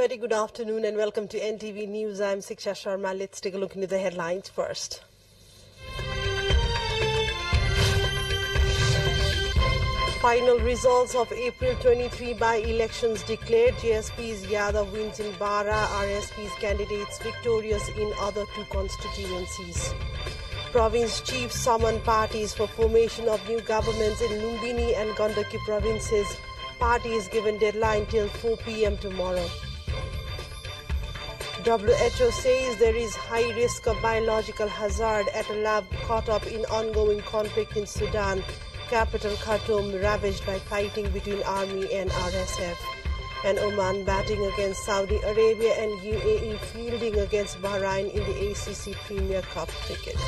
very good afternoon and welcome to NTV News. I'm Siksha Sharma. Let's take a look into the headlines first. Final results of April 23 by-elections declared. JSP's Yadav wins in Bara, RSP's candidates victorious in other two constituencies. Province chiefs summon parties for formation of new governments in Lumbini and Gandaki provinces. Party is given deadline till 4 p.m. tomorrow. WHO says there is high risk of biological hazard at a lab caught up in ongoing conflict in Sudan. Capital Khartoum ravaged by fighting between army and RSF. And Oman batting against Saudi Arabia and UAE fielding against Bahrain in the ACC Premier Cup cricket.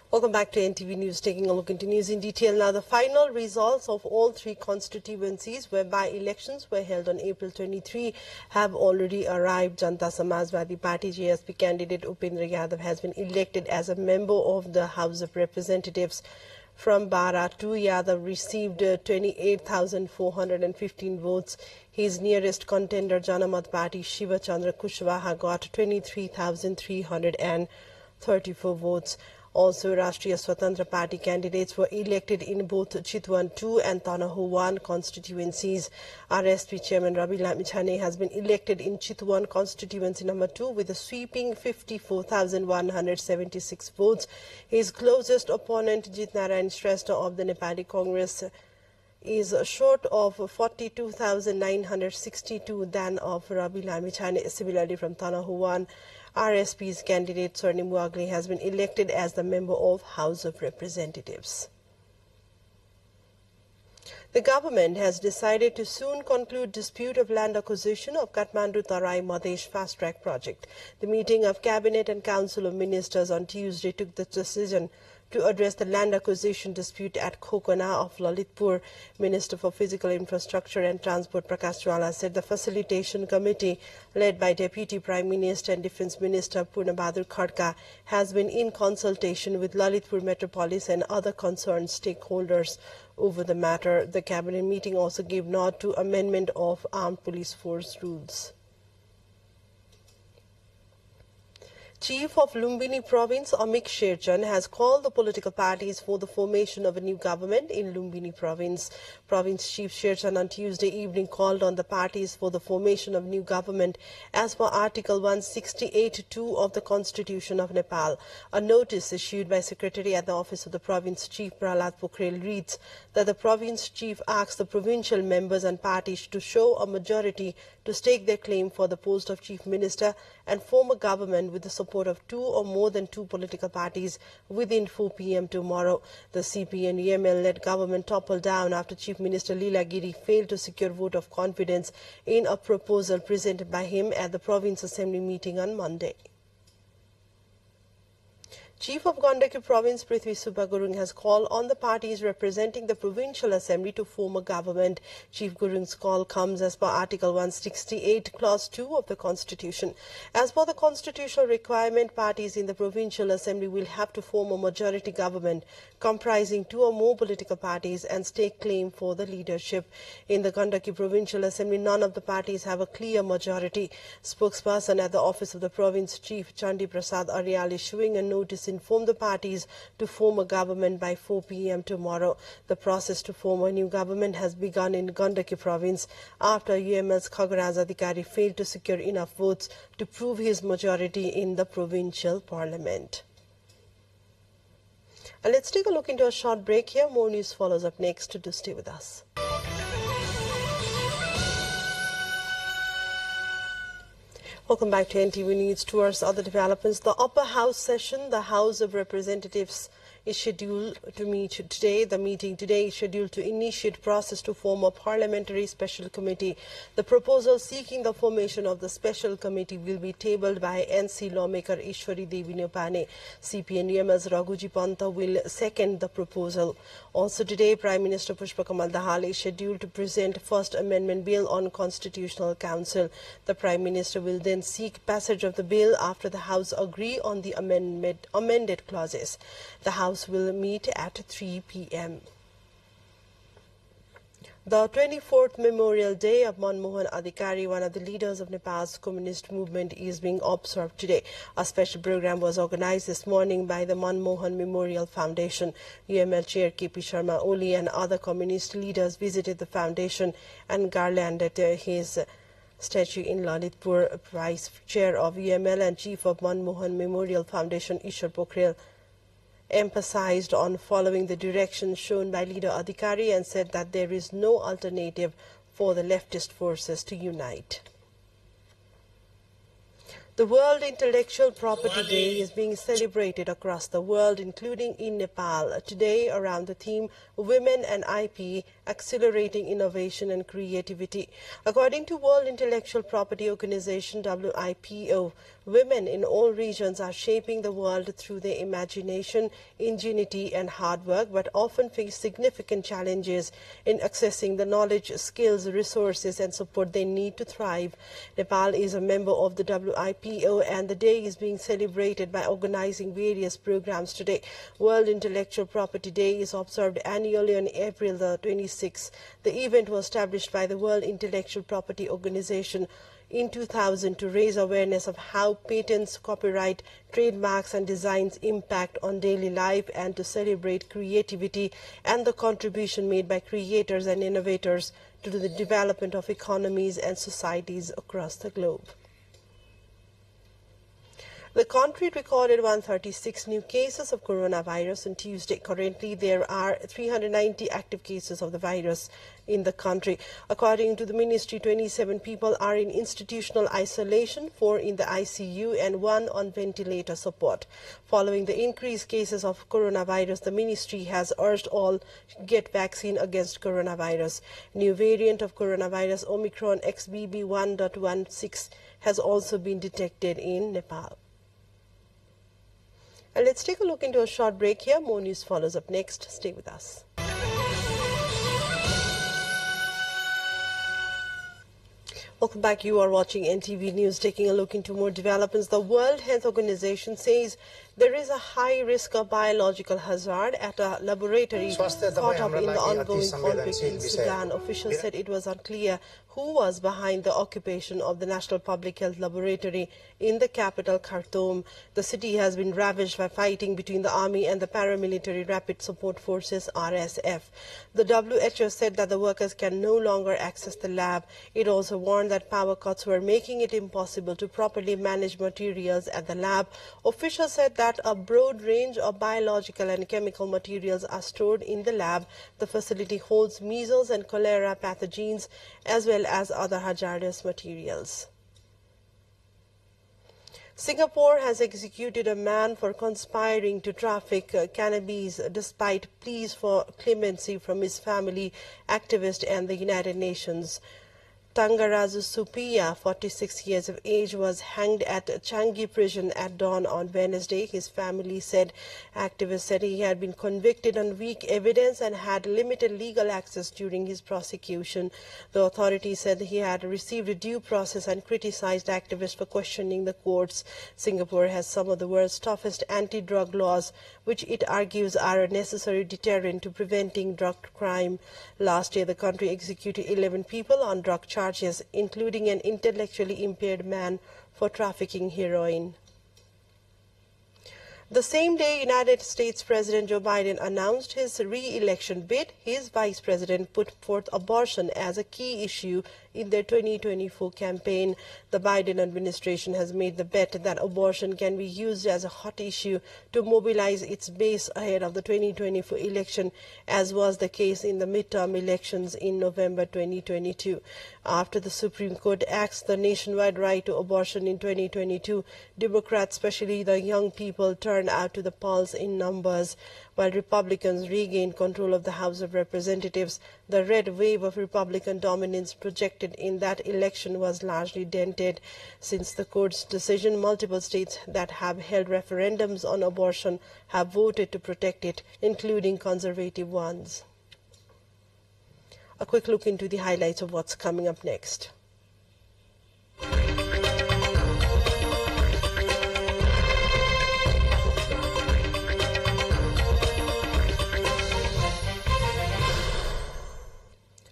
Welcome back to NTV News. Taking a look into news in detail now. The final results of all three constituencies whereby elections were held on April 23 have already arrived. Janta Samajwadi Party JSP candidate Upendra Yadav has been elected as a member of the House of Representatives. From Bara, Yadav received 28,415 votes. His nearest contender, Janamat Party Shiva Chandra Kushwaha, got 23,334 votes. Also, Rashtriya Swatantra Party candidates were elected in both Chitwan 2 and Tanahu 1 constituencies. RSP Chairman Rabi Lamichhane has been elected in Chitwan constituency number 2 with a sweeping 54,176 votes. His closest opponent, Jitnarayan Shrestha of the Nepali Congress, is short of 42,962 than of Rabi Lamichhane. Similarly, from Tanahu 1, RSP's candidate Swarnim Wagle has been elected as the member of House of Representatives. The government has decided to soon conclude dispute of land acquisition of Kathmandu-Tarai Madesh fast-track project. The meeting of Cabinet and Council of Ministers on Tuesday took the decision to address the land acquisition dispute at Khokana of Lalitpur. Minister for Physical Infrastructure and Transport Prakash Chawla said the facilitation committee led by Deputy Prime Minister and Defence Minister Purna Bahadur Khadka has been in consultation with Lalitpur Metropolis and other concerned stakeholders over the matter. The cabinet meeting also gave nod to amendment of Armed Police Force rules. Chief of Lumbini Province Amik Sherchan has called the political parties for the formation of a new government in Lumbini Province. Province Chief Sherchan on Tuesday evening called on the parties for the formation of new government as per Article 168(2) of the Constitution of Nepal. A notice issued by Secretary at the Office of the Province Chief Prahlad Pokhrel reads that the Province Chief asks the provincial members and parties to show a majority to stake their claim for the post of Chief Minister and form a government with the support of two or more than two political parties within 4 p.m. tomorrow. The CP and EML-led government toppled down after Chief Minister Leela Giri failed to secure vote of confidence in a proposal presented by him at the Province Assembly meeting on Monday. Chief of Gandaki Province Prithvi Subba Gurung has called on the parties representing the Provincial Assembly to form a government. Chief Gurung's call comes as per Article 168, Clause 2 of the Constitution. As per the constitutional requirement, parties in the Provincial Assembly will have to form a majority government comprising two or more political parties and stake claim for the leadership. In the Gandaki Provincial Assembly, none of the parties have a clear majority. Spokesperson at the Office of the Province Chief, Chandi Prasad Aryal, issuing a notice informed the parties to form a government by 4 p.m. tomorrow. The process to form a new government has begun in Gandaki Province after UML's Khagaraj Adhikari failed to secure enough votes to prove his majority in the provincial parliament. And let's take a look into a short break here. More news follows up next. Do stay with us. Welcome back to NTV News. Towards other developments, the upper house session, the House of Representatives is scheduled to meet today. The meeting today is scheduled to initiate process to form a parliamentary special committee. The proposal seeking the formation of the special committee will be tabled by NC lawmaker Ishwari Devi Nepane. CP and UML's Raghuji Panta will second the proposal. Also today, Prime Minister Pushpakamal Dahal is scheduled to present First Amendment Bill on Constitutional Council. The Prime Minister will then seek passage of the bill after the House agree on the amended clauses. The House will meet at 3 p.m. The 24th Memorial Day of Manmohan Adhikari, one of the leaders of Nepal's communist movement, is being observed today. A special program was organized this morning by the Manmohan Memorial Foundation. UML Chair KP Sharma Oli and other communist leaders visited the foundation and garlanded his statue in Lalitpur. Vice Chair of UML and Chief of Manmohan Memorial Foundation Ishwar Pokhrel emphasized on following the directions shown by leader Adhikari and said that there is no alternative for the leftist forces to unite. The World Intellectual Property Day is being celebrated across the world, including in Nepal, today around the theme Women and IP, Accelerating Innovation and Creativity. According to World Intellectual Property Organization, WIPO, women in all regions are shaping the world through their imagination, ingenuity and hard work, but often face significant challenges in accessing the knowledge, skills, resources and support they need to thrive. Nepal is a member of the WIPO and the day is being celebrated by organizing various programs today. World Intellectual Property Day is observed annually on April the 26th. The event was established by the World Intellectual Property Organization in 2000 to raise awareness of how patents, copyright, trademarks and designs impact on daily life and to celebrate creativity and the contribution made by creators and innovators to the development of economies and societies across the globe. The country recorded 136 new cases of coronavirus on Tuesday. Currently, there are 390 active cases of the virus in the country. According to the ministry, 27 people are in institutional isolation, 4 in the ICU and 1 on ventilator support. Following the increased cases of coronavirus, the ministry has urged all to get vaccine against coronavirus. New variant of coronavirus, Omicron XBB.1.16, has also been detected in Nepal. And let's take a look into a short break here. More news follows up next. Stay with us. Welcome back. You are watching NTV News. Taking a look into more developments. The World Health Organization says there is a high risk of biological hazard at a laboratory caught up in the ongoing conflict in Sudan. Officials said it was unclear who was behind the occupation of the National Public Health Laboratory in the capital, Khartoum. The city has been ravaged by fighting between the army and the paramilitary Rapid Support Forces, RSF. The WHO said that the workers can no longer access the lab. It also warned that power cuts were making it impossible to properly manage materials at the lab. Officials said that a broad range of biological and chemical materials are stored in the lab. The facility holds measles and cholera pathogens as well as other hazardous materials. Singapore has executed a man for conspiring to traffic cannabis despite pleas for clemency from his family, activist and the United Nations. Tangarazu Supiya, 46 years of age, was hanged at Changi prison at dawn on Wednesday. His family said. Activists said he had been convicted on weak evidence and had limited legal access during his prosecution. The authorities said he had received due process and criticized activists for questioning the courts. Singapore has some of the world's toughest anti-drug laws, which it argues are a necessary deterrent to preventing drug crime. Last year, the country executed 11 people on drug charges, including an intellectually impaired man for trafficking heroin. The same day United States President Joe Biden announced his re-election bid, his vice president put forth abortion as a key issue in their 2024 campaign. The Biden administration has made the bet that abortion can be used as a hot issue to mobilize its base ahead of the 2024 election, as was the case in the midterm elections in November 2022. After the Supreme Court axed the nationwide right to abortion in 2022, Democrats, especially the young people, turned turned out to the polls in numbers. While Republicans regained control of the House of Representatives, the red wave of Republican dominance projected in that election was largely dented. Since the court's decision, multiple states that have held referendums on abortion have voted to protect it, including conservative ones. A quick look into the highlights of what's coming up next.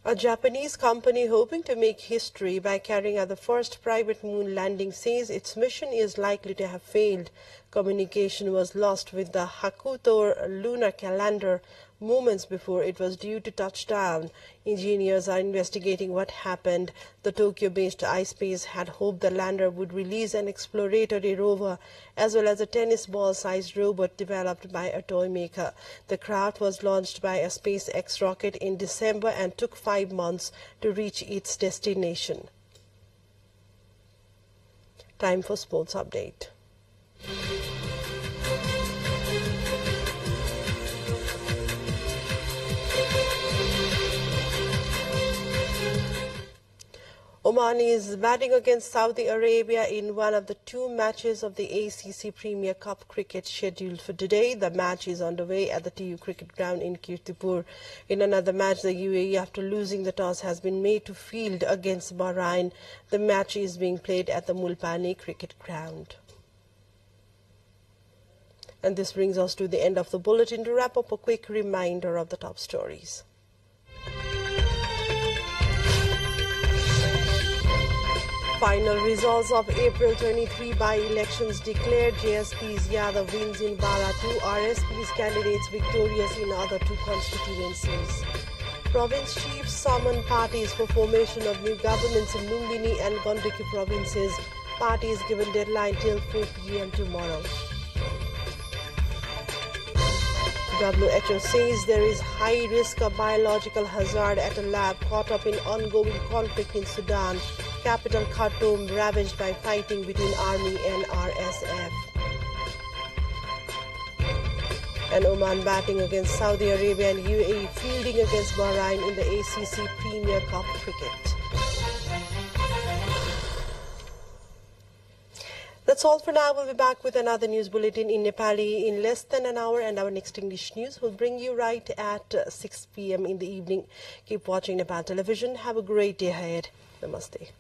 A Japanese company hoping to make history by carrying out the first private moon landing says its mission is likely to have failed. Communication was lost with the Hakuto lunar calendar moments before it was due to touch down. Engineers are investigating what happened. The Tokyo-based iSpace had hoped the lander would release an exploratory rover as well as a tennis ball-sized robot developed by a toy maker. The craft was launched by a SpaceX rocket in December and took 5 months to reach its destination. Time for sports update. Oman is batting against Saudi Arabia in one of the 2 matches of the ACC Premier Cup cricket scheduled for today. The match is underway at the TU Cricket Ground in Kirtipur. In another match, the UAE, after losing the toss, has been made to field against Bahrain. The match is being played at the Mulpani Cricket Ground. And this brings us to the end of the bulletin. To wrap up, a quick reminder of the top stories. Final results of April 23 by-elections declared. JSP's Yadav wins in Bara 2, RSP's candidates victorious in other 2 constituencies. Province chiefs summon parties for formation of new governments in Lumbini and Gandaki provinces. Parties given deadline till 4 p.m. tomorrow. WHO says there is high risk of biological hazard at a lab caught up in ongoing conflict in Sudan. Capital Khartoum ravaged by fighting between army and RSF. And Oman batting against Saudi Arabia and UAE fielding against Bahrain in the ACC Premier Cup cricket. That's all for now. We'll be back with another news bulletin in Nepali in less than an hour, and our next English news will bring you right at 6 p.m. in the evening. Keep watching Nepal Television. Have a great day ahead. Namaste.